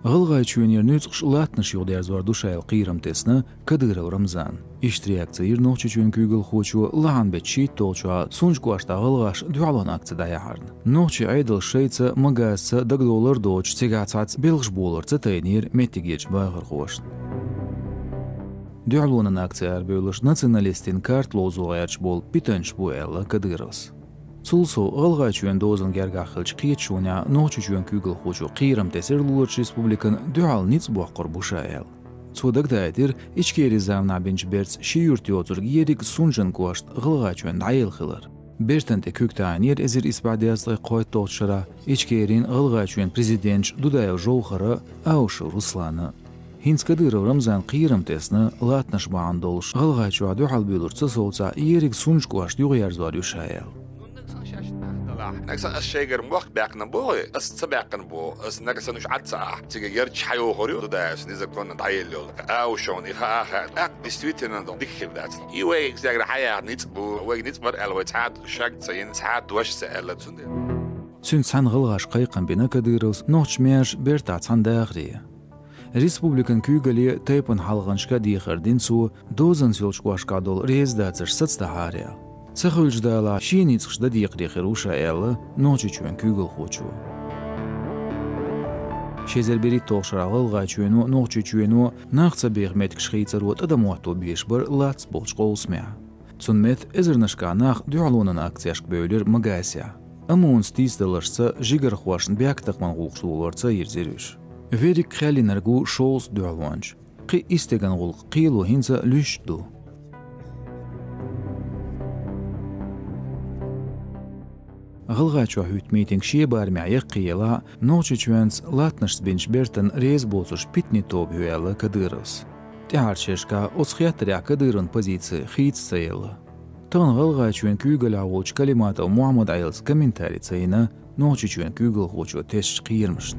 Gılgay çüvenyer nüzgüş latnış yogdayar zor duşayal qiyram tesna Kadyrov Ramzan. İşt reaktsiya noqçı çüven kügül xoçu lahan bet şiit dolçua sunç guaşta gılgaş dualan aktsida yaharn. Noqçı aydıl şeytsa magasa dagdolar doç segatsats belgş bolartsa taynir mettigeç bağır xoşn. Dualanın aktsiyar bölüş nacionalistin kart lozuğayarç bol bitanç bu ella Kadyrovs. Sulso Gılgay çüven dozun gergahılç qiyet şuna noqçı çüven kügül xoçu qiyram tesir Lulaç Respublikan dual nits boqor buşayal. Çodagdaydir içkeri zavna benç berts şiyurti otur yerik sunjun guaşt Gılgay çüven dayıl xılar. Bertante köktanir ezir isbadiyaslı qoyt dolçara içkerin Gılgay çüven prezident Dudayev jolxara Avşu Ruslanı. Hins Kadyrov Ramzan qiyram tesna latnaş bağın doluş Gılgay çüva dual bölürtsa solsa yerik sunj guaşt yuğyar zor yuşayal. نكسر الشيء موقع بيعنا بوه استبعنا بو نكسر نش عدسة تيجي يرجع حيو خوريو ده إذا كنا ضايل له أو شون إخا بستويتنا ده ديك ده يوه إذا حياة نيت بو وين بر ألوي تعاد شق تين تعاد وش سألت سند Sün san Gılgaş qayqan bina Kadyrovs noqçmeş bertat san dağri. Respublikan kügeli taypan halğanşka diyxardin su dozan sölçqaşka dol rezdatsır satstahariya. Цахылждала шиницхда диқрихируша элла ночи чуен kügül xoçu. Şezerбери тоқшарагыл гачуену ночи чуену нахца бегмет кшхейцерот адамуато бешбар лац болчқолсмя. Цунмет эзернашка нах дуалонан акцияшк бөйлер магасия. Амун стистелашса жигер хвашн бяктакман гулқшуларца ерзерүш. Верик хәлинергу шоус дуалонч. Қи истеган гулқ қилу хинца лүшду. Gılgay çuva hütmeeting şebarmya yaqiyla noqçı çüvens latnaş benç bertan rez bolsuş pitni tob hüyala Kadyrovs. Tiharçeşka osxiyatria Kadyrın pozisiya xit sayılı. Tan Gılgay çüven kügül avulç kalimata Muhammad Ayls kommentari sayına noqçı çüven kügül xoçu teş qiyirmişdi.